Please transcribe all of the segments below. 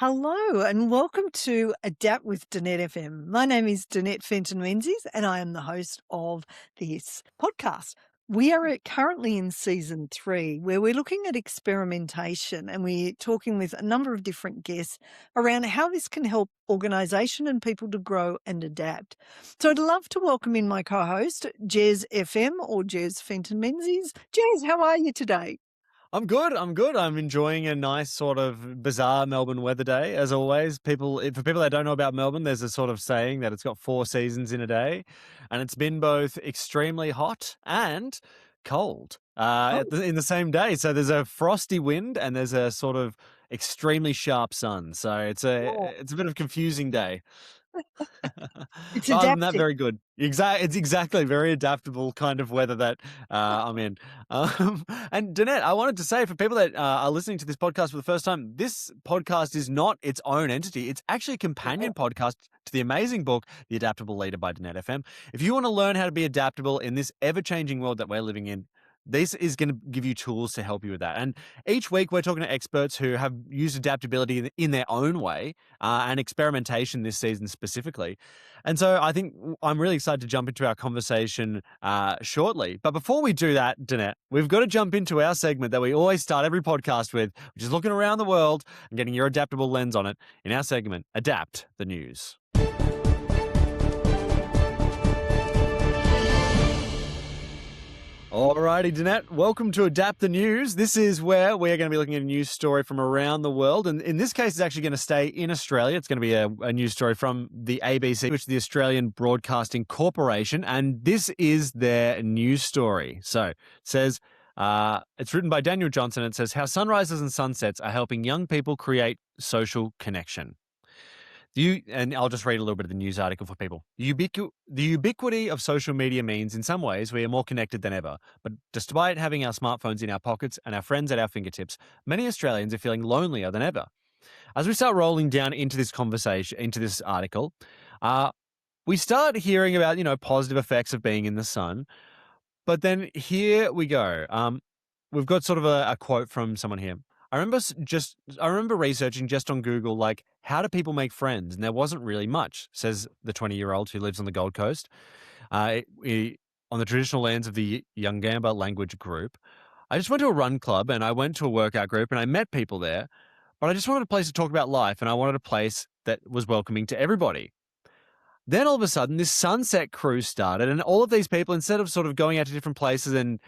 Hello and welcome to Adapt with Danette FM. My name is Danette Fenton-Menzies and I am the host of this podcast. We are currently in season 3 where we're looking at experimentation and we're talking with a number of different guests around how this can help organisation and people to grow and adapt. So I'd love to welcome in my co-host, Jez FM or Jez Fenton-Menzies. Jez, how are you today? I'm good. I'm enjoying a nice sort of bizarre Melbourne weather day, as always. For people that don't know about Melbourne, there's a sort of saying that it's got 4 seasons in a day, and it's been both extremely hot and cold Oh, in the same day. So there's a frosty wind and there's a sort of extremely sharp sun. So it's a oh, it's a bit of a confusing day. it's But other than that, adapting. very good. It's exactly very adaptable kind of weather that I'm in. And Danette, I wanted to say for people that are listening to this podcast for the first time, this podcast is not its own entity. It's actually a companion podcast to the amazing book, The Adaptable Leader by Danette FM. If you want to learn how to be adaptable in this ever-changing world that we're living in, this is going to give you tools to help you with that. And each week we're talking to experts who have used adaptability in their own way and experimentation this season specifically. And so I think I'm really excited to jump into our conversation shortly. But before we do that, Danette, we've got to jump into our segment that we always start every podcast with, which is looking around the world and getting your adaptable lens on it in our segment, Adapt the News. Alrighty, Danette, welcome to Adapt the News. This is where we're going to be looking at a news story from around the world. And in this case, it's actually going to stay in Australia. It's going to be a news story from the ABC, which is the Australian Broadcasting Corporation. And this is their news story. So it says, it's written by Daniel Johnson. It says, how sunrises and sunsets are helping young people create social connection. And I'll just read a little bit of the news article for people. The ubiquity of social media means in some ways we are more connected than ever. But despite having our smartphones in our pockets and our friends at our fingertips, many Australians are feeling lonelier than ever. As we start rolling down into this conversation, into this article, we start hearing about, positive effects of being in the sun. But then here we go. We've got sort of a quote from someone here. I remember researching just on Google, like, how do people make friends? And there wasn't really much, says the 20-year-old who lives on the Gold Coast, on the traditional lands of the Yungamba language group. I just went to a run club and I went to a workout group and I met people there, but I just wanted a place to talk about life and I wanted a place that was welcoming to everybody. Then all of a sudden, this sunset cruise started and all of these people, instead of sort of going out to different places and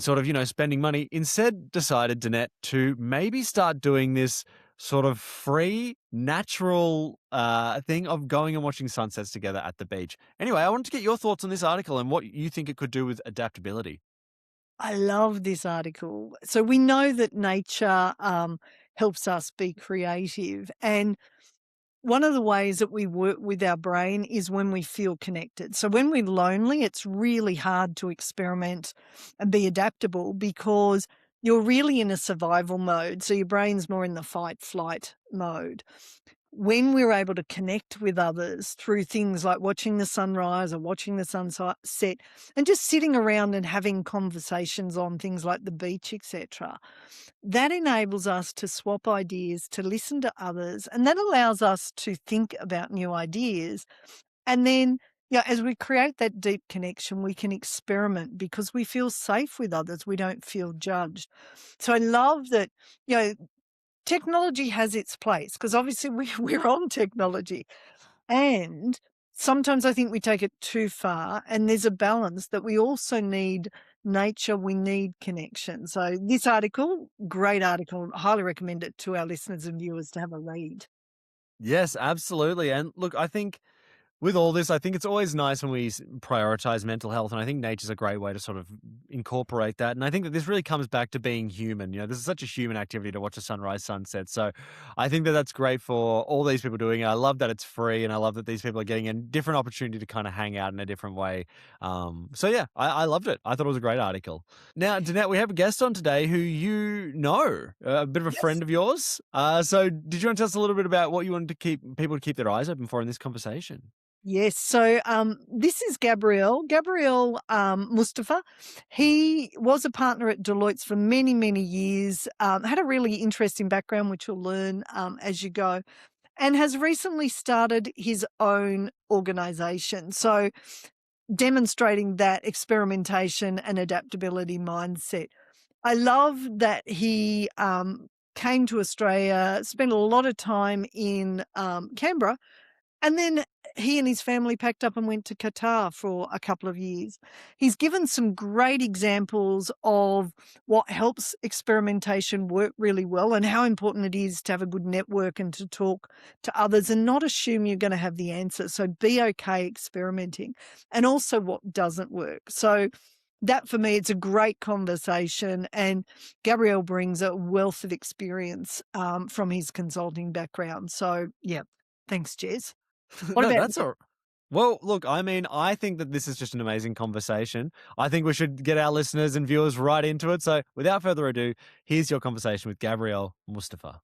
sort of, spending money, instead decided, Danette, to maybe start doing this sort of free, natural thing of going and watching sunsets together at the beach. Anyway, I wanted to get your thoughts on this article and what you think it could do with adaptability. I love this article. So we know that nature helps us be creative. And one of the ways that we work with our brain is when we feel connected. So when we're lonely, it's really hard to experiment and be adaptable because you're really in a survival mode. So your brain's more in the fight flight mode. When we're able to connect with others through things like watching the sunrise or watching the sunset and just sitting around and having conversations on things like the beach, etc., that enables us to swap ideas, to listen to others, and that allows us to think about new ideas. And then, as we create that deep connection, we can experiment because we feel safe with others. We don't feel judged. So I love that, technology has its place because obviously we're on technology. And sometimes I think we take it too far, and there's a balance that we also need nature, we need connection. So this article, great article, highly recommend it to our listeners and viewers to have a read. Yes, absolutely. And look, I think with all this, I think it's always nice when we prioritize mental health. And I think nature's a great way to sort of incorporate that. And I think that this really comes back to being human. This is such a human activity to watch a sunrise, sunset. So I think that that's great for all these people doing it. I love that it's free. And I love that these people are getting a different opportunity to kind of hang out in a different way. So yeah, I loved it. I thought it was a great article. Now, Danette, we have a guest on today who a bit of a Yes. friend of yours. So did you want to tell us a little bit about what you wanted to keep people to keep their eyes open for in this conversation? Yes. So this is Gabriel Mustafa. He was a partner at Deloitte's for many, many years, had a really interesting background, which you'll learn as you go, and has recently started his own organisation. So demonstrating that experimentation and adaptability mindset. I love that he came to Australia, spent a lot of time in Canberra, and then he and his family packed up and went to Qatar for a couple of years. He's given some great examples of what helps experimentation work really well and how important it is to have a good network and to talk to others and not assume you're going to have the answer. So be okay experimenting, and also what doesn't work. So that for me, it's a great conversation. And Gabriel brings a wealth of experience from his consulting background. So, yeah, thanks, Jez. What No, about that's all. Well, look, I mean, I think that this is just an amazing conversation. I think we should get our listeners and viewers right into it. So, without further ado, here's your conversation with Gabriel Mustafa.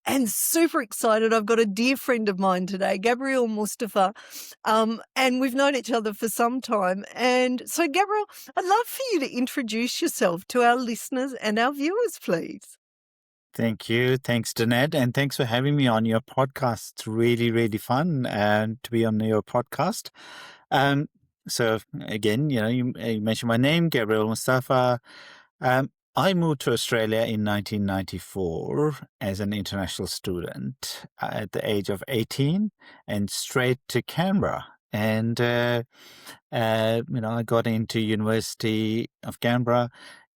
and super excited. I've got a dear friend of mine today, Gabriel Mustafa, and we've known each other for some time. And so, Gabriel, I'd love for you to introduce yourself to our listeners and our viewers, please. Thank you. Thanks, Danette. And thanks for having me on your podcast. It's really, really fun to be on your podcast. Um, so, again, you mentioned my name, Gabriel Mustafa. I moved to Australia in 1994 as an international student at the age of 18 and straight to Canberra. And, I got into University of Canberra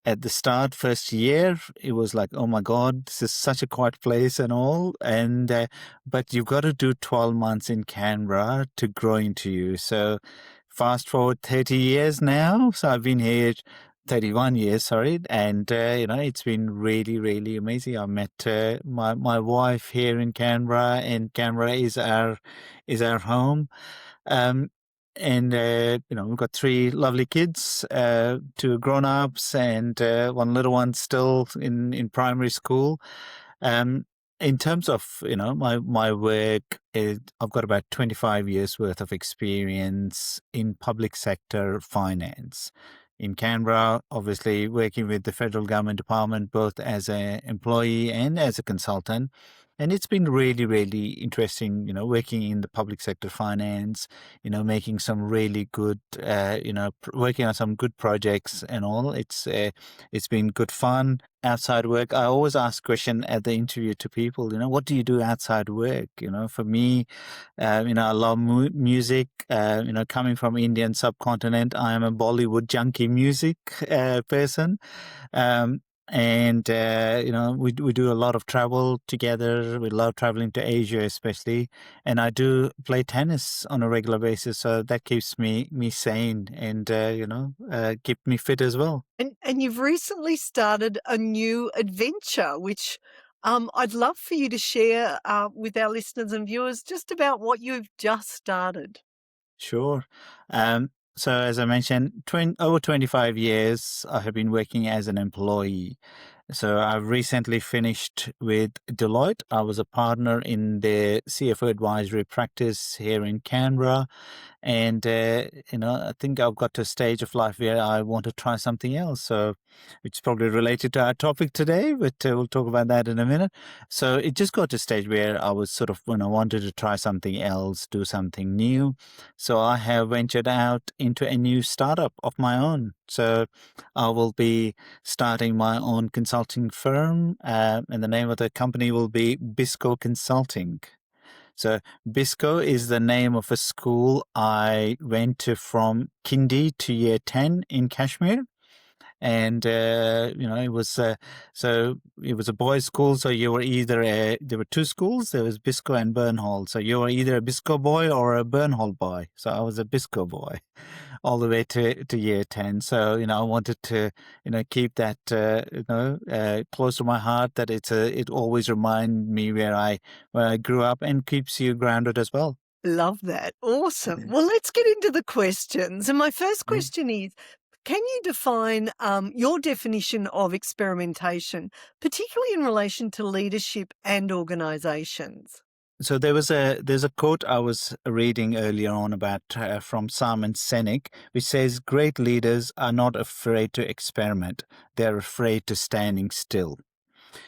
at the start, first year, it was like, oh my God, this is such a quiet place and all. And, but you've got to do 12 months in Canberra to grow into you. So fast forward 30 years now. So I've been here 31 years, sorry. And, it's been really, really amazing. I met my wife here in Canberra, and Canberra is our home. Um, and we've got three lovely kids, two grown-ups and one little one still in primary school. Um, in terms of, my work, I've got about 25 years worth of experience in public sector finance. In Canberra, obviously working with the federal government department, both as an employee and as a consultant. And it's been really, really interesting, working in the public sector finance, making some really good, working on some good projects and all. It's been good fun. Outside work, I always ask question at the interview to people, what do you do outside work? For me, I love music. Coming from Indian subcontinent, I am a Bollywood junkie music person. And we do a lot of travel together. We love traveling to Asia, especially. And I do play tennis on a regular basis, so that keeps me sane and keep me fit as well. And you've recently started a new adventure, which I'd love for you to share with our listeners and viewers just about what you've just started. Sure. So as I mentioned, over 25 years, I have been working as an employee. So I've recently finished with Deloitte. I was a partner in the CFO advisory practice here in Canberra. And, I think I've got to a stage of life where I want to try something else. So it's probably related to our topic today, but we'll talk about that in a minute. So it just got to a stage where I was sort of, when I wanted to try something else, do something new. So I have ventured out into a new startup of my own. So I will be starting my own consulting firm, and the name of the company will be Bisco Consulting. So Bisco is the name of a school I went to from Kindy to year 10 in Kashmir. And, it was, so it was a boys' school. So you were there were two schools. There was Bisco and Burnhall. So you were either a Bisco boy or a Burnhall boy. So I was a Bisco boy all the way to year 10. So, I wanted to, keep that, close to my heart, that it always remind me where I grew up, and keeps you grounded as well. Love that. Awesome. Well, let's get into the questions. And my first question is, Can you define your definition of experimentation, particularly in relation to leadership and organisations? So there's a quote I was reading earlier on about from Simon Sinek, which says, "Great leaders are not afraid to experiment; they're afraid to standing still."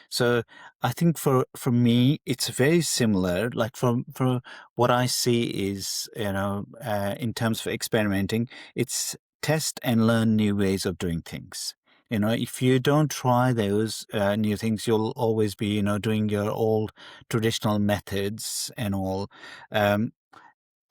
So I think for me, it's very similar. Like for what I see is, in terms of experimenting, it's test and learn new ways of doing things. If you don't try those new things, you'll always be, doing your old traditional methods and all. Um,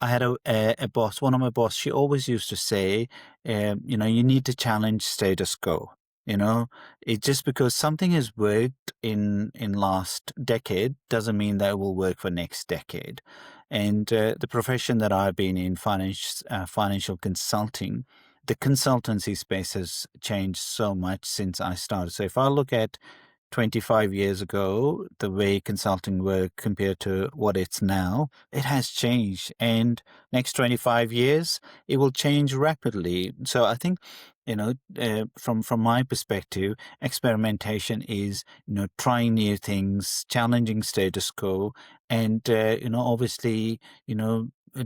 I had a boss, one of my boss, she always used to say, you need to challenge status quo. It just because something has worked in last decade doesn't mean that it will work for next decade. And the profession that I've been in, financial consulting, the consultancy space has changed so much since I started. So if I look at 25 years ago, the way consulting worked compared to what it's now, it has changed. And next 25 years, it will change rapidly. So I think, from my perspective, experimentation is, trying new things, challenging status quo, and, obviously,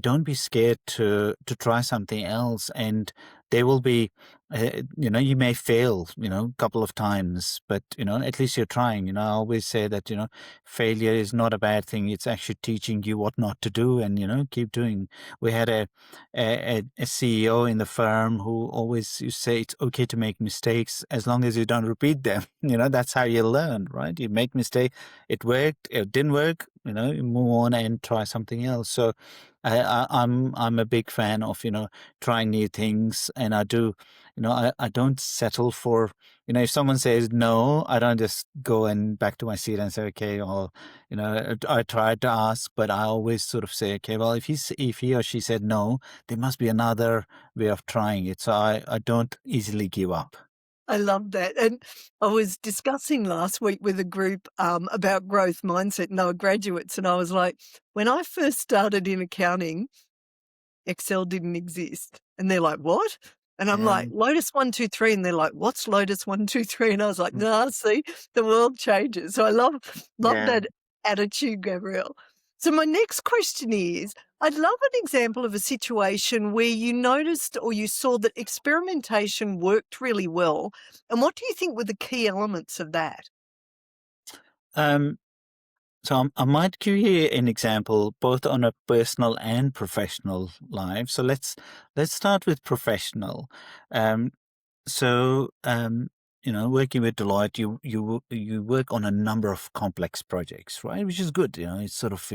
don't be scared to try something else. And there will be you may fail, a couple of times, but, at least you're trying. I always say that, failure is not a bad thing. It's actually teaching you what not to do and, keep doing. We had a CEO in the firm who always used to say it's okay to make mistakes as long as you don't repeat them. That's how you learn, right? You make mistake. It worked, it didn't work, you move on and try something else. So I'm a big fan of, trying new things, and I do, I don't settle for, if someone says no, I don't just go and back to my seat and say, okay, or, I tried to ask, but I always sort of say, okay, well, if he or she said no, there must be another way of trying it. So I don't easily give up. I love that. And I was discussing last week with a group about growth mindset, and they were graduates. And I was like, when I first started in accounting, Excel didn't exist. And they're like, what? And I'm Yeah. like, Lotus 1, 2, 3. And they're like, what's Lotus 1, 2, 3? And I was like, nah, see, the world changes. So I love Yeah. that attitude, Gabrielle. So my next question is, I'd love an example of a situation where you noticed or you saw that experimentation worked really well. And what do you think were the key elements of that? Um, So I might give you an example both on a personal and professional life. So let's start with professional. Um, so working with Deloitte, you work on a number of complex projects, right? Which is good. It sort of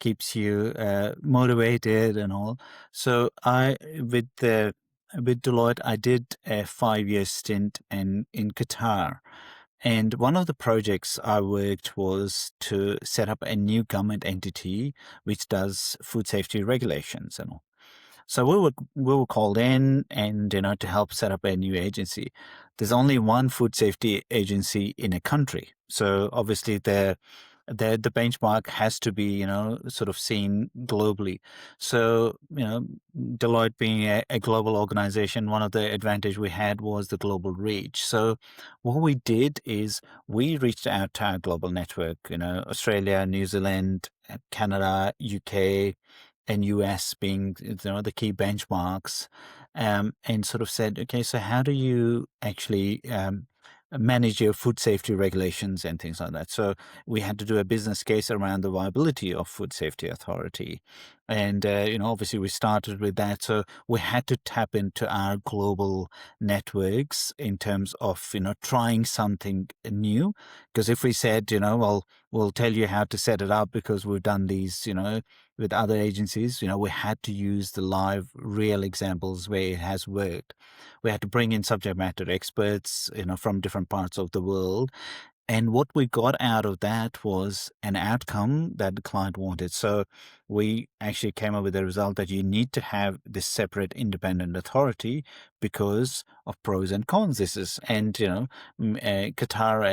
keeps you motivated and all. So with Deloitte, I did a 5 year stint in Qatar. And one of the projects I worked was to set up a new government entity which does food safety regulations and all. So we were called in and to help set up a new agency. There's only one food safety agency in a country. So obviously the benchmark has to be, sort of seen globally. So, Deloitte being a global organization, one of the advantage we had was the global reach. So what we did is we reached out to our global network, Australia, New Zealand, Canada, UK, and US being, the key benchmarks, and sort of said, okay, so how do you actually manage your food safety regulations and things like that? So we had to do a business case around the viability of Food Safety Authority. And, obviously we started with that. So we had to tap into our global networks in terms of, trying something new. Because if we said, well, we'll tell you how to set it up because we've done these, with other agencies, we had to use the live, real examples where it has worked. We had to bring in subject matter experts, from different parts of the world. And what we got out of that was an outcome that the client wanted. So we actually came up with the result that you need to have this separate independent authority because of pros and cons this is. And Qatar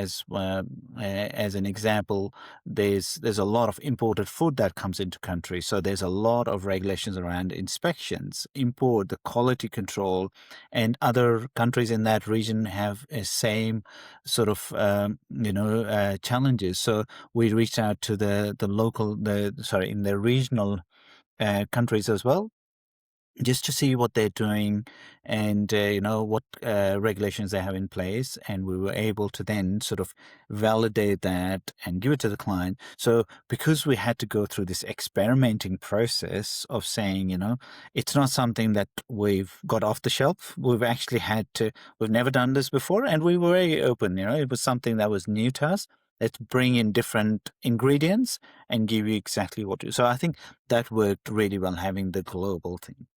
as an example, there's a lot of imported food that comes into country, so there's a lot of regulations around inspections, import, the quality control, and other countries in that region have a same sort of challenges. So we reached out to the local, in the regional countries as well, just to see what they're doing and what regulations they have in place, and we were able to then sort of validate that and give it to the client. So because we had to go through this experimenting process of saying, it's not something that we've got off the shelf, we've never done this before, and we were very open. It was something that was new to us. Let's bring in different ingredients and give you exactly what you. So I think that worked really well, having the global thing.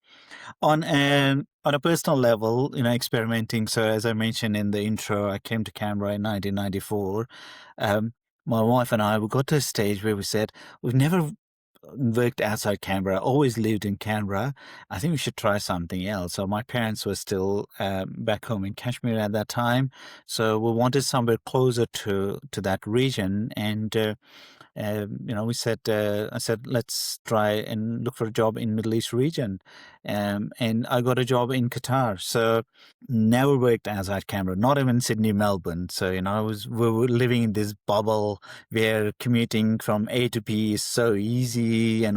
On a personal level, experimenting. So as I mentioned in the intro, I came to Canberra in 1994. My wife and I, we got to a stage where we said we've never worked outside Canberra, always lived in Canberra. I think we should try something else. So my parents were still back home in Kashmir at that time, so we wanted somewhere closer to that region. And we said, I said, let's try and look for a job in Middle East region. And I got a job in Qatar. So never worked outside Canberra, not even Sydney, Melbourne. So, we were living in this bubble where commuting from A to B is so easy. It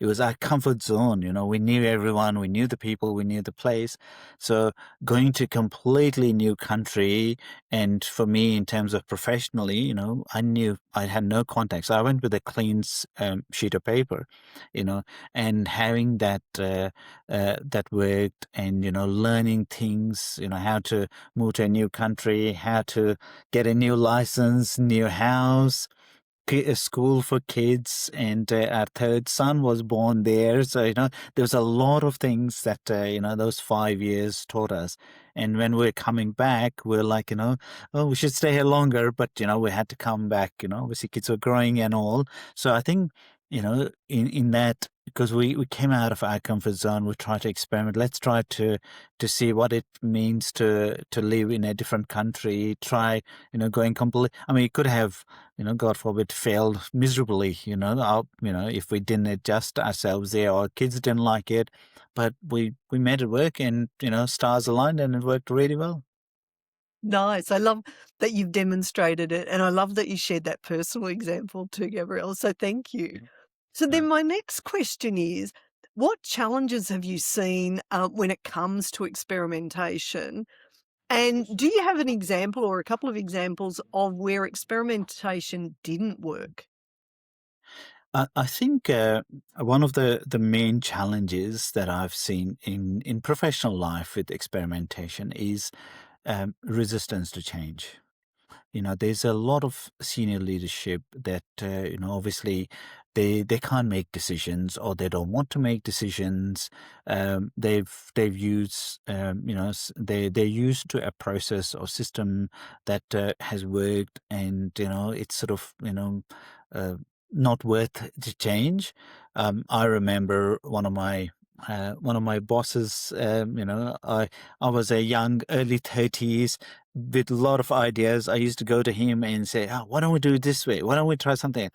was our comfort zone. We knew everyone, we knew the people, we knew the place. So going to a completely new country, and for me, in terms of professionally, I knew I had no contacts. I went with a clean sheet of paper, and having that worked, and learning things, how to move to a new country, how to get a new license, new house, a school for kids, and our third son was born there. So there was a lot of things that those 5 years taught us. And when we're coming back, we're like, oh, we should stay here longer, but we had to come back. Obviously kids were growing and all. So I think in that, because we came out of our comfort zone, we tried to experiment. Let's try to see what it means to live in a different country. Try going completely. I mean, it could have God forbid, failed miserably. If we didn't adjust ourselves there, or kids didn't like it, but we made it work, and stars aligned, and it worked really well. Nice. I love that you've demonstrated it, and I love that you shared that personal example too, Gabrielle. So thank you. So then my next question is, what challenges have you seen when it comes to experimentation? And do you have an example or a couple of examples of where experimentation didn't work? I think one of the main challenges that I've seen in professional life with experimentation is resistance to change. There's a lot of senior leadership that obviously they can't make decisions, or they don't want to make decisions. They've used they're used to a process or system that has worked, and it's sort of uh, not worth the change. I remember one of my bosses. I was a young early 30s with a lot of ideas. I used to go to him and say, "Oh, why don't we do it this way? Why don't we try something?"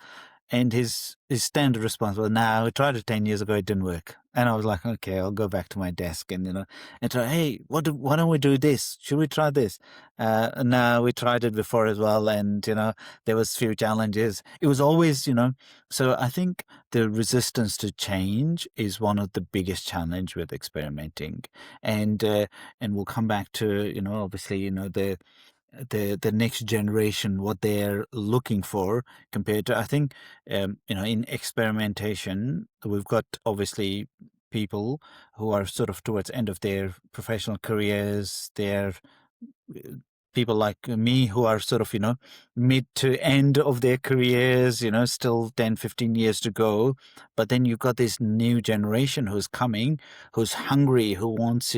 And his standard response was, "No, we tried it 10 years ago. It didn't work." And I was like, "Okay, I'll go back to my desk and and try. Hey, why don't we do this? Should we try this?" No, we tried it before as well, and there was few challenges. It was always So I think the resistance to change is one of the biggest challenge with experimenting, and we'll come back to obviously the next generation, what they're looking for, compared to, I think, in experimentation, we've got obviously people who are sort of towards end of their professional careers. They're people like me who are sort of mid to end of their careers, still 10, 15 years to go. But then you've got this new generation who's coming, who's hungry, who wants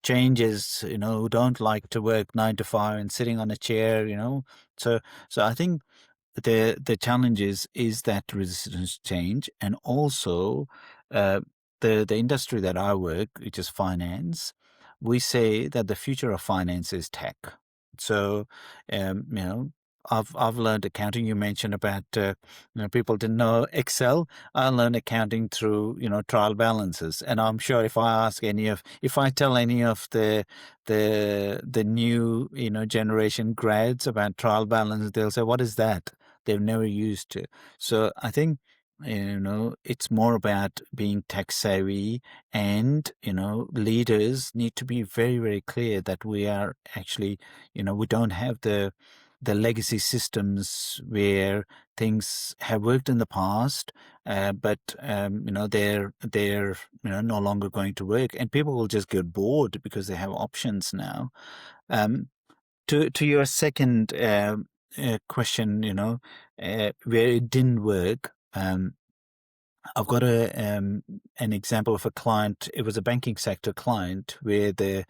changes, who don't like to work 9 to 5 and sitting on a chair. So I think the challenge is that resistance to change. And also the industry that I work, which is finance, we say that the future of finance is tech. So, I've learned accounting. You mentioned about people didn't know Excel. I learned accounting through trial balances, and I'm sure if I tell any of the new generation grads about trial balance, they'll say, "What is that?" They've never used it. So I think it's more about being tech savvy, and leaders need to be very, very clear that we are actually we don't have the legacy systems where things have worked in the past, but they're no longer going to work, and people will just get bored because they have options now. Um, to your second question, where it didn't work. I've got an example of a client. It was a banking sector client where the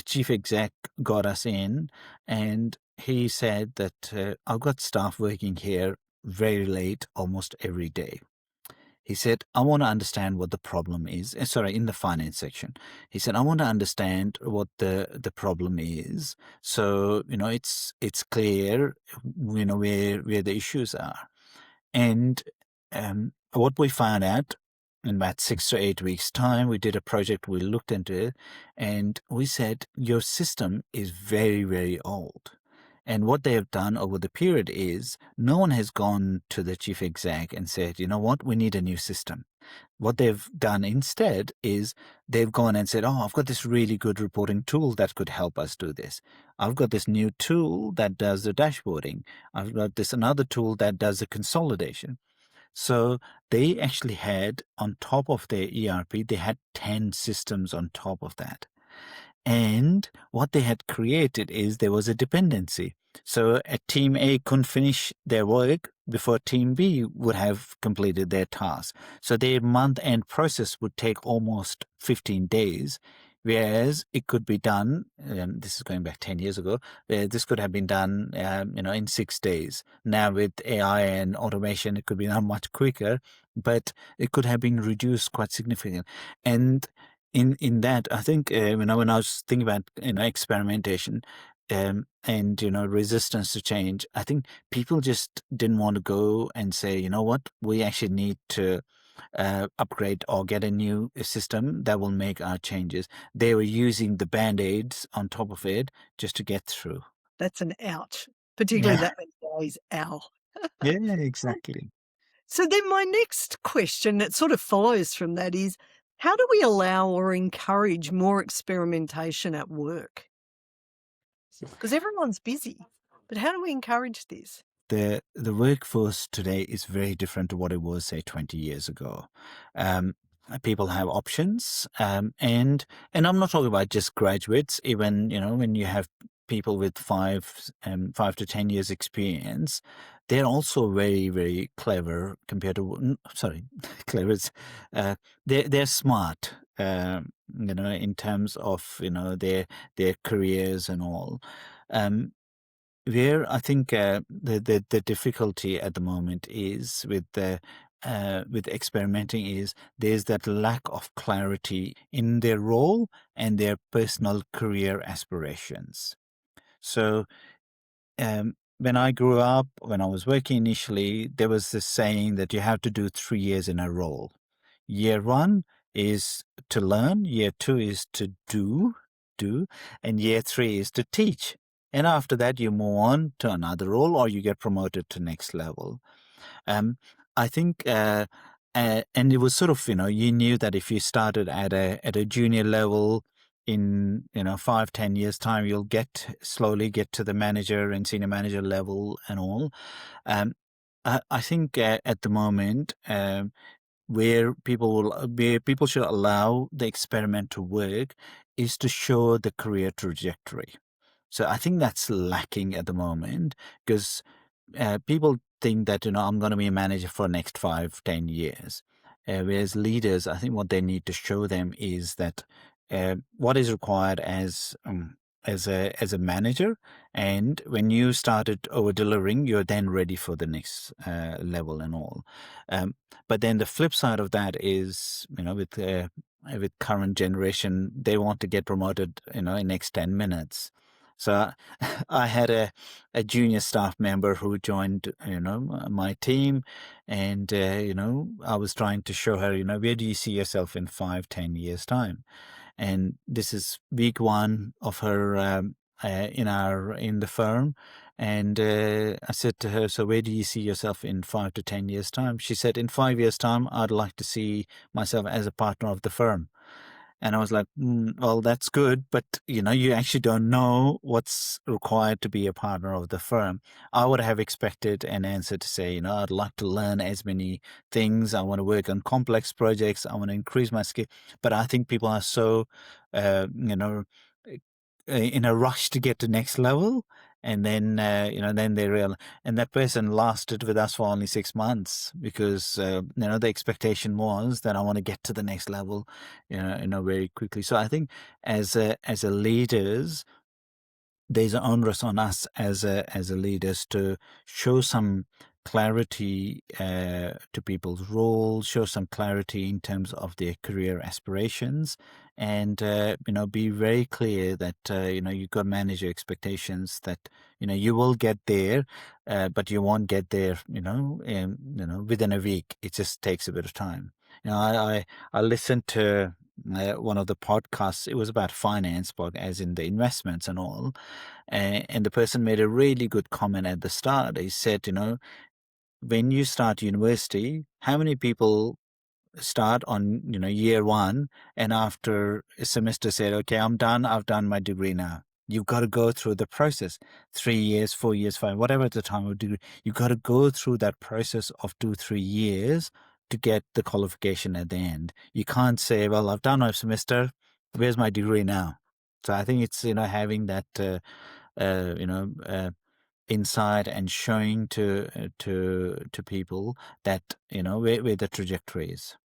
chief exec got us in, and he said that I've got staff working here very late almost every day. He said, I want to understand what the problem is. Sorry, in the finance section. He said, I want to understand what the problem is. So, it's clear, where the issues are. And what we found out in about 6 to 8 weeks' time, we did a project, we looked into it, and we said, your system is very, very old. And what they have done over the period is no one has gone to the chief exec and said, you know what, we need a new system. What they've done instead is they've gone and said, oh, I've got this really good reporting tool that could help us do this. I've got this new tool that does the dashboarding. I've got this another tool that does the consolidation. So they actually had, on top of their ERP, they had 10 systems on top of that. And what they had created is there was a dependency. So a team A couldn't finish their work before team B would have completed their task. So their month-end process would take almost 15 days, whereas it could be done, this is going back 10 years ago, this could have been done, in 6 days. Now with AI and automation, it could be done much quicker, but it could have been reduced quite significantly. And in that, I think when I was thinking about experimentation and resistance to change, I think people just didn't want to go and say, you know what, we actually need to upgrade or get a new system that will make our changes. They were using the band-aids on top of it just to get through. That's an ouch, particularly Yeah, that many days. Ow. yeah, exactly. So then my next question that sort of follows from that is, how do we allow or encourage more experimentation at work? Because everyone's busy, but how do we encourage this? The workforce today is very different to what it was, say, 20 years ago. Um, People have options, and I'm not talking about just graduates. Even when you have people with 5 to 10 years experience, they're also very, very clever compared to sorry, clever. They're smart. In terms of their careers and all. Um, where I think the difficulty at the moment is with experimenting is there's that lack of clarity in their role and their personal career aspirations. So when I grew up, when I was working initially, there was this saying that you have to do 3 years in a role. Year one is to learn, year two is to do, and year three is to teach. And after that, you move on to another role or you get promoted to next level. Um, I think, and it was sort of, you knew that if you started at a junior level in 5-10 years time, you'll slowly get to the manager and senior manager level and all. I think at the moment, where people should allow the experiment to work is to show the career trajectory. So I think that's lacking at the moment because people think that I'm going to be a manager for the next 5-10 years, whereas leaders, I think what they need to show them is that what is required as a manager, and when you started over delivering, you're then ready for the next level and all. But then the flip side of that is, with with current generation, they want to get promoted, in next 10 minutes. So I had a junior staff member who joined, my team, and I was trying to show her, where do you see yourself in 5, 10 years time? And this is week one of her in the firm. And I said to her, so where do you see yourself in 5 to 10 years time? She said, in 5 years time, I'd like to see myself as a partner of the firm. And I was like, well, that's good, but you actually don't know what's required to be a partner of the firm. I would have expected an answer to say, I'd like to learn as many things. I want to work on complex projects. I want to increase my skill. But I think people are so, in a rush to get to next level. And then, then they realize, and that person lasted with us for only 6 months because, the expectation was that I want to get to the next level, very quickly. So I think as a leaders, there's an onus on us as a leaders to show some clarity to people's roles, show some clarity in terms of their career aspirations, and be very clear that you've got to manage your expectations. That you will get there, but you won't get there. Within a week. It just takes a bit of time. I listened to one of the podcasts. It was about finance, but as in the investments and all. And the person made a really good comment at the start. He said, when you start university, how many people start on, year one, and after a semester said, okay, I'm done. I've done my degree now. You've got to go through the process, 3 years, 4 years, 5, whatever the time of degree. You've got to go through that process of 2, 3 years to get the qualification at the end. You can't say, well, I've done my semester. Where's my degree now? So I think it's, having that, uh, you know, uh, insight and showing to people that, where the trajectory is.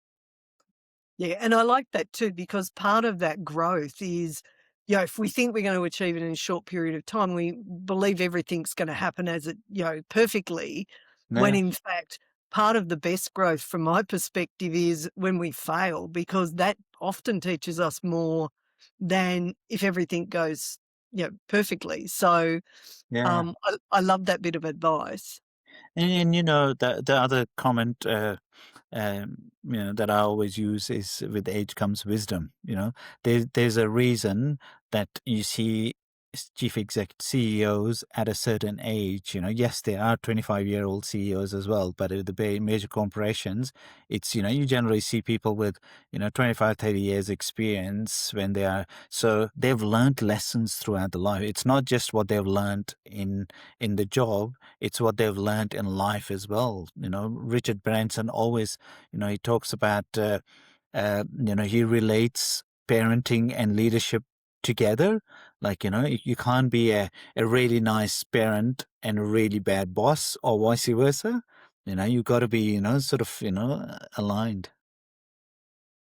Yeah, and I like that too because part of that growth is, if we think we're going to achieve it in a short period of time, we believe everything's going to happen as it, perfectly, when Yeah. in fact, part of the best growth from my perspective is when we fail because that often teaches us more than if everything goes, perfectly. So, Yeah. I love that bit of advice. And the other comment that I always use is, with age comes wisdom. There's a reason that you see chief exec CEOs at a certain age. Yes, there are 25-year-old CEOs as well, but at the major corporations, it's, you generally see people with 25, 30 years experience when they are, so they've learned lessons throughout the life. It's not just what they've learned in the job, it's what they've learned in life as well. Richard Branson always, he talks about, he relates parenting and leadership together. Like, you can't be a really nice parent and a really bad boss, or vice versa. You've got to be, sort of, aligned.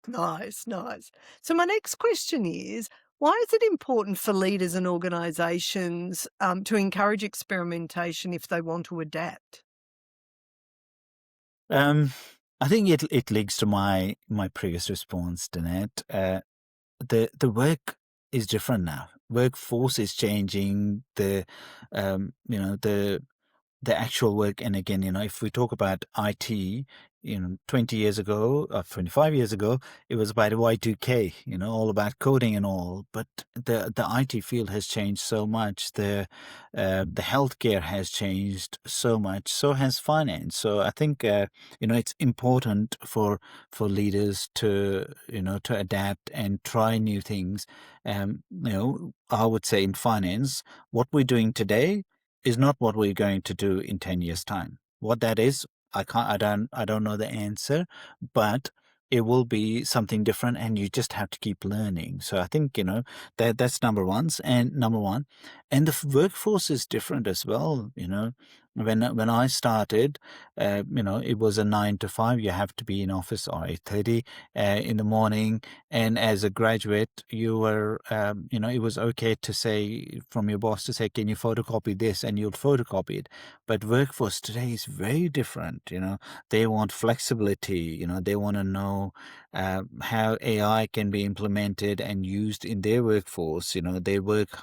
Nice, nice. So my next question is, why is it important for leaders and organisations to encourage experimentation if they want to adapt? Um, I think it links to my previous response, Danette. The work is different now. Workforce is changing. The actual work. And again, if we talk about IT, 20 years ago or 25 years ago, it was about Y2K, all about coding and all. But the IT field has changed so much. The healthcare has changed so much. So has finance. So I think, it's important for leaders to adapt and try new things. I would say in finance, what we're doing today is not what we're going to do in 10 years time. What that is, I don't know the answer, but it will be something different, and you just have to keep learning. So I think, that's number one. And the workforce is different as well. When I started, it was a 9 to 5. You have to be in office or 8:30 in the morning. And as a graduate, you were, it was okay to say from your boss to say, "Can you photocopy this?" And you'll photocopy it. But workforce today is very different. They want flexibility. They want to know how AI can be implemented and used in their workforce. They work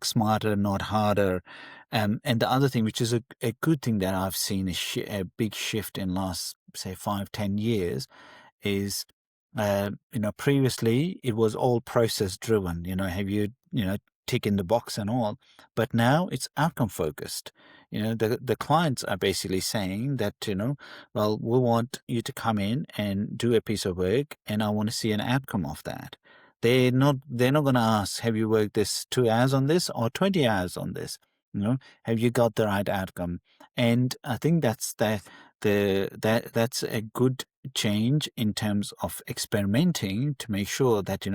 smarter, not harder. And the other thing, which is a good thing that I've seen a big shift in last, say, 5, 10 years, is previously it was all process driven. Have you tick in the box and all, but now it's outcome focused. The clients are basically saying that well, we want you to come in and do a piece of work, and I want to see an outcome of that. They're not going to ask, have you worked this 2 hours on this or 20 hours on this. Have you got the right outcome? And I think that's a good change in terms of experimenting to make sure that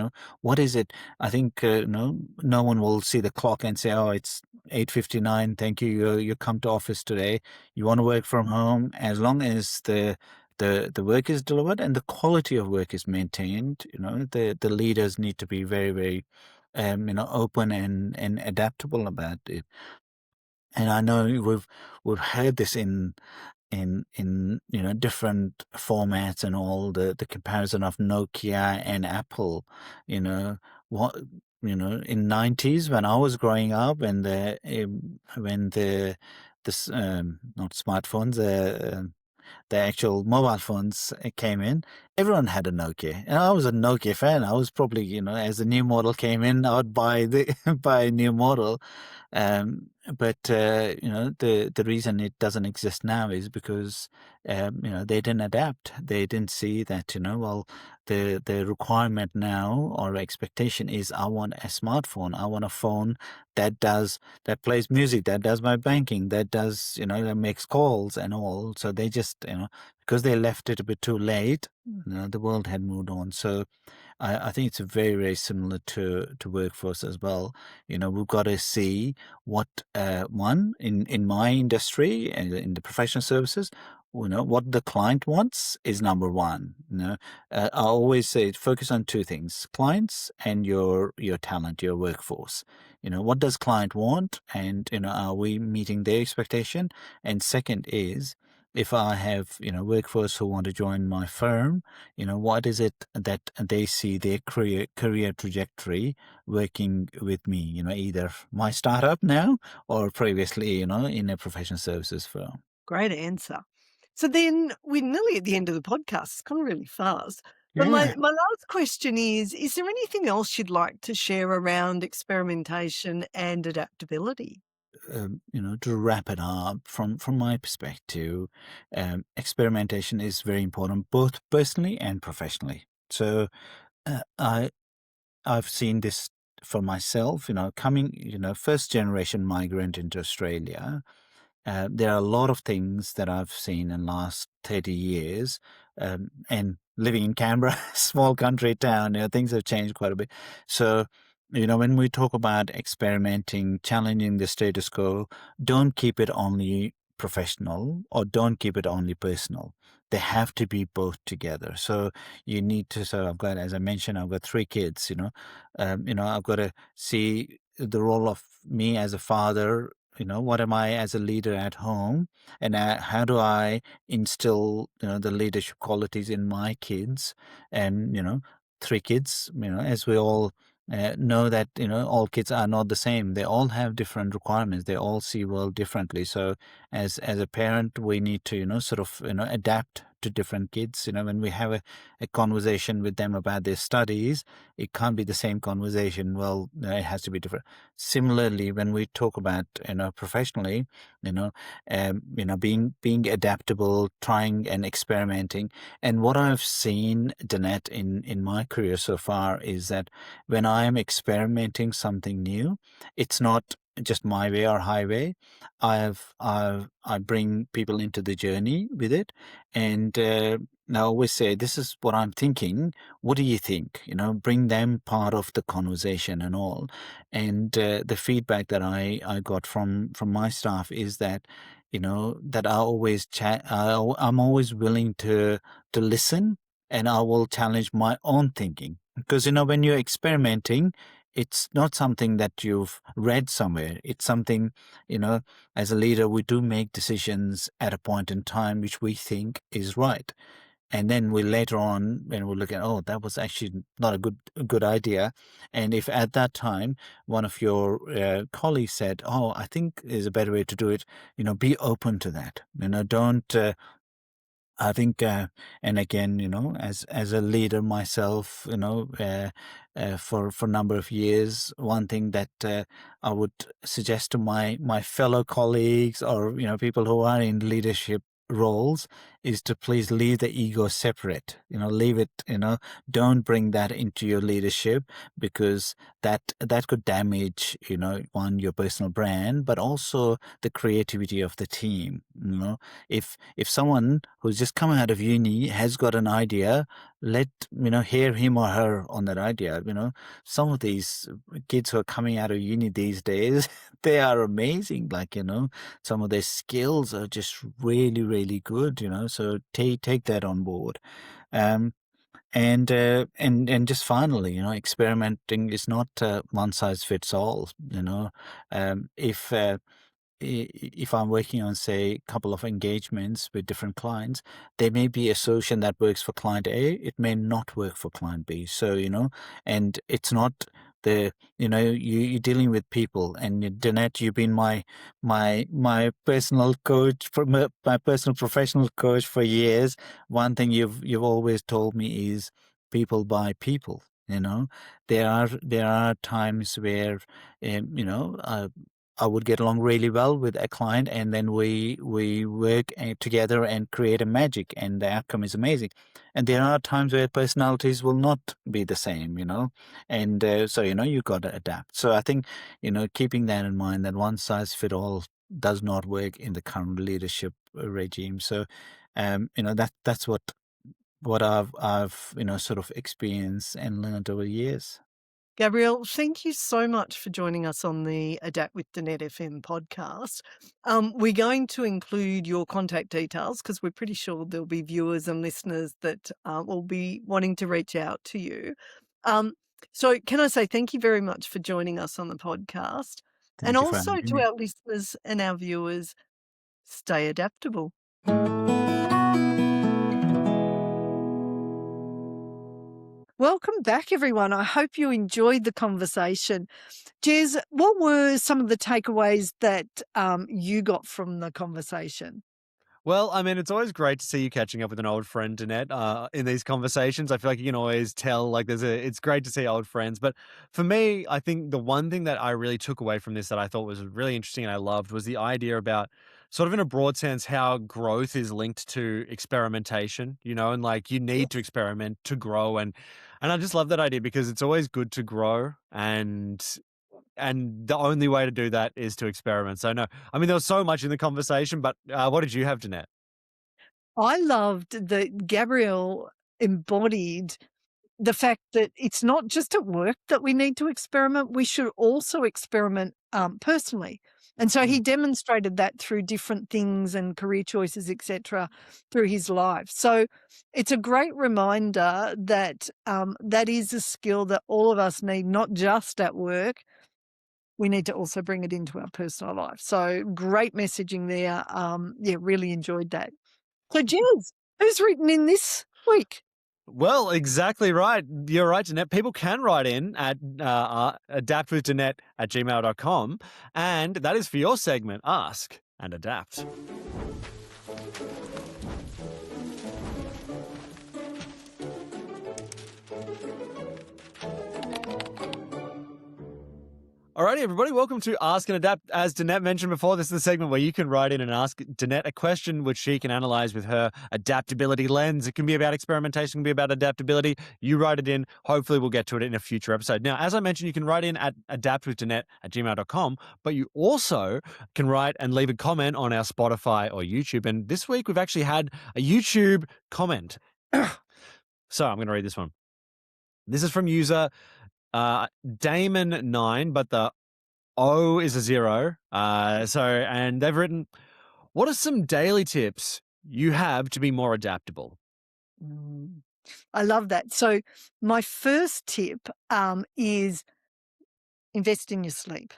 what is it. I think no one will see the clock and say, "Oh, it's 8:59, thank you, you come to office today." You want to work from home, as long as the work is delivered and the quality of work is maintained. The leaders need to be very, very open and adaptable about it. And I know we've heard this in different formats and all, the comparison of Nokia and Apple. What in 90s when I was growing up, and when this not smartphones, the actual mobile phones came in, everyone had a Nokia. And I was a Nokia fan. I was probably, as the new model came in, I would buy buy a new model. But the reason it doesn't exist now is because they didn't adapt. They didn't see that well, the requirement now or expectation is, I want a smartphone. I want a phone that plays music, that does my banking, that does that makes calls and all. So they just because they left it a bit too late, the world had moved on. So I think it's very, very similar to workforce as well. We've got to see what one in my industry and in the professional services, what the client wants is number one. I always say focus on two things: clients and your talent, your workforce. What does client want, and are we meeting their expectation? And second is, if I have workforce who want to join my firm, what is it that they see their career trajectory working with me, either my startup now or previously, in a professional services firm. Great answer. So then we're nearly at the end of the podcast. It's gone really fast. But Yeah. my last question is there anything else you'd like to share around experimentation and adaptability? To wrap it up, from my perspective, experimentation is very important, both personally and professionally. So uh, I I've seen this for myself. Coming first generation migrant into Australia. There are a lot of things that I've seen in the last 30 years. And living in Canberra, small country town, things have changed quite a bit. So, when we talk about experimenting, challenging the status quo, don't keep it only professional or don't keep it only personal. They have to be both together. So you need to, so I've got, as I mentioned, I've got 3 kids, I've got to see the role of me as a father. What am I as a leader at home, and how do I instill the leadership qualities in my kids? And 3 kids, as we all know that all kids are not the same. They all have different requirements. They all see world differently. So as a parent, we need to sort of adapt to different kids. When we have a conversation with them about their studies, it can't be the same conversation. Well, it has to be different. Similarly, when we talk about professionally, being adaptable, trying and experimenting. And what I've seen, Danette, in my career so far is that when I am experimenting something new, it's not just my way or highway. I bring people into the journey with it, and I always say, this is what I'm thinking. What do you think? Bring them part of the conversation and all. And the feedback that I got from my staff is that, that I always chat. I'm always willing to listen, and I will challenge my own thinking. Because when you're experimenting, it's not something that you've read somewhere. It's something, as a leader, we do make decisions at a point in time which we think is right, and then we later on, when we look at, oh, that was actually not a good idea. And if at that time one of your colleagues said, oh, I think there's a better way to do it, be open to that. Don't I think, and again, as a leader myself, for a number of years, one thing that I would suggest to my fellow colleagues, or people who are in leadership roles, is to please leave the ego separate. Leave it. Don't bring that into your leadership, because that could damage, one, your personal brand, but also the creativity of the team. If someone who's just come out of uni has got an idea, let hear him or her on that idea. Some of these kids who are coming out of uni these days, they are amazing. Like, some of their skills are just really, really good. So take that on board. And just finally, experimenting is not one size fits all. If if I'm working on, say, a couple of engagements with different clients, there may be a solution that works for client A, it may not work for client B. So, and it's not you're dealing with people. And Danette, you've been my personal coach, my personal professional coach for years. One thing you've always told me is people by people. There are times where, I would get along really well with a client, and then we work together and create a magic, and the outcome is amazing. And there are times where personalities will not be the same, and so you got to adapt. So I think keeping that in mind, that one size fit all does not work in the current leadership regime. So that's what I've sort of experienced and learned over the years. Gabriel, thank you so much for joining us on the Adapt with Danette FM podcast. We're going to include your contact details, because we're pretty sure there'll be viewers and listeners that will be wanting to reach out to you. So can I say thank you very much for joining us on the podcast? And Thank you for also having to me. our listeners and our viewers, stay adaptable. Welcome back, everyone. I hope you enjoyed the conversation. Jez, what were some of the takeaways that you got from the conversation? Well, I mean, it's always great to see you catching up with an old friend, Danette, in these conversations. I feel like you can always tell, like, it's great to see old friends. But for me, I think the one thing that I really took away from this that I thought was really interesting and I loved was the idea about, sort of in a broad sense, how growth is linked to experimentation, and like you need to experiment to grow. And I just love that idea, because it's always good to grow, and the only way to do that is to experiment. So no, I mean, there was so much in the conversation, but what did you have, Danette? I loved that Gabriel embodied the fact that it's not just at work that we need to experiment, we should also experiment personally. And so he demonstrated that through different things and career choices, etc., through his life. So it's a great reminder that that is a skill that all of us need, not just at work. We need to also bring it into our personal life. So great messaging there. Yeah, really enjoyed that. So, Jez, who's written in this week? Well, exactly right. You're right, Danette. People can write in at adaptwithdanette@gmail.com, and that is for your segment, Ask and Adapt. Alrighty, everybody, welcome to Ask and Adapt. As Danette mentioned before, this is the segment where you can write in and ask Danette a question which she can analyze with her adaptability lens. It can be about experimentation, it can be about adaptability. You write it in. Hopefully, we'll get to it in a future episode. Now, as I mentioned, you can write in at adaptwithdanette@gmail.com, but you also can write and leave a comment on our Spotify or YouTube. And this week, we've actually had a YouTube comment. So I'm going to read this one. This is from user Damon9, but the O is a 0. And they've written, what are some daily tips you have to be more adaptable? Mm, I love that. So my first tip is invest in your sleep.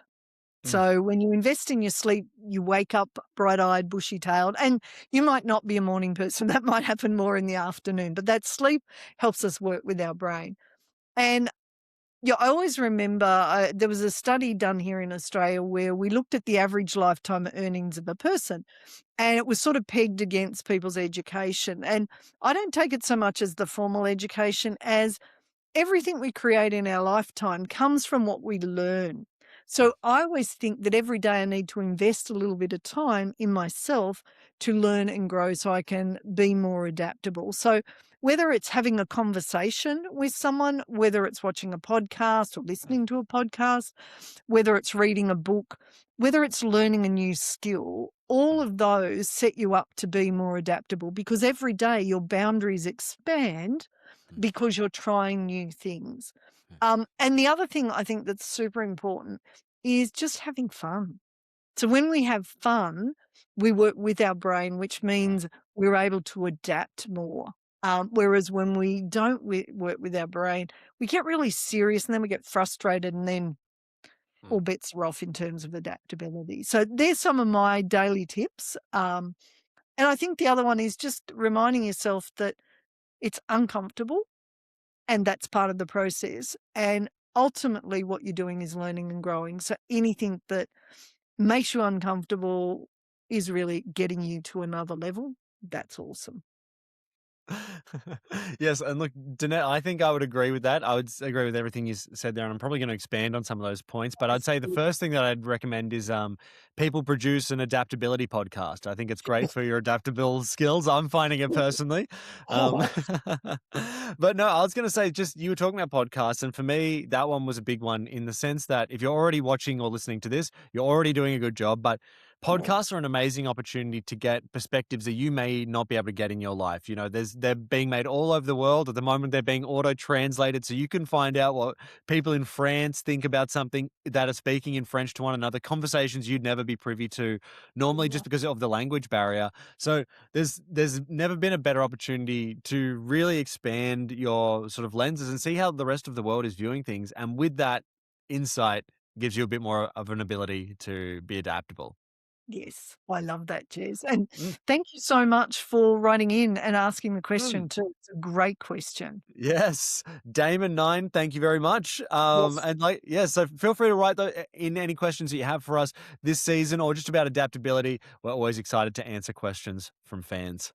Mm, So when you invest in your sleep, you wake up bright-eyed, bushy-tailed, and you might not be a morning person. That might happen more in the afternoon, but that sleep helps us work with our brain. And yeah, I always remember there was a study done here in Australia where we looked at the average lifetime earnings of a person, and it was sort of pegged against people's education. And I don't take it so much as the formal education as everything we create in our lifetime comes from what we learn. mm, So I always think that every day I need to invest a little bit of time in myself to learn and grow so I can be more adaptable. So whether it's having a conversation with someone, whether it's watching a podcast or listening to a podcast, whether it's reading a book, whether it's learning a new skill, all mm, of those set you up to be more adaptable because every day your boundaries expand mm, because you're trying new things. mm. And the other thing I think that's super important is just having fun. So when we have fun, we work with our brain, which Right. means we're able to adapt more. Whereas when we don't work with our brain, we get really serious and then we get frustrated and then Mm. all bets are off in terms of adaptability. So there's some of my daily tips. And I think the other one is just reminding yourself that it's uncomfortable and that's part of the process. And ultimately, what you're doing is learning and growing. So anything that makes you uncomfortable is really getting you to another level. That's awesome. Yes, and look, Danette, I think I would agree with that. I would agree with everything you said there, and I'm probably going to expand on some of those points. But I'd That's say the good. first thing that I'd recommend is people produce an adaptability podcast. I think it's great for your adaptable skills. I'm finding it personally. Um, Oh, but no, I was going to say, just you were talking about podcasts, and for me, that one was a big one in the sense that if you're already watching or listening to this, you're already doing a good job. But yeah. podcasts are an amazing opportunity to get perspectives that you may not be able to get in your life. You know, they're being made all over the world. At the moment, they're being auto-translated, so you can find out what people in France think about something that are speaking in French to one another, conversations you'd never be privy to normally just because of the language barrier. So there's never been a better opportunity to really expand your sort of lenses and see how the rest of the world is viewing things. And with that insight gives you a bit more of an ability to be adaptable. Yes, I love that, Jez. And Mm, thank you so much for writing in and asking the mm. question too. It's a great question. Yes, Damon9, thank you very much. Yes. And like, yeah, so feel free to write in any questions that you have for us this season or just about adaptability. We're always excited to answer questions from fans.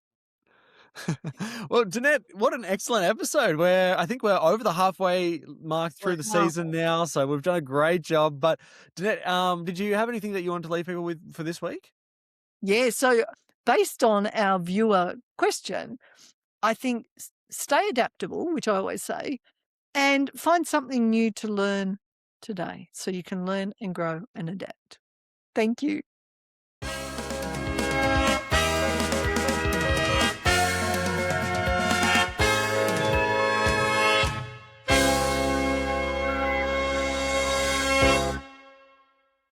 Well, Danette, what an excellent episode. Where I think we're over the halfway mark through the Wow. season now, so we've done a great job. But Danette, did you have anything that you want to leave people with for this week? Yeah. So based on our viewer question, I think stay adaptable, which I always say, and find something new to learn today so you can learn and grow and adapt. Thank you.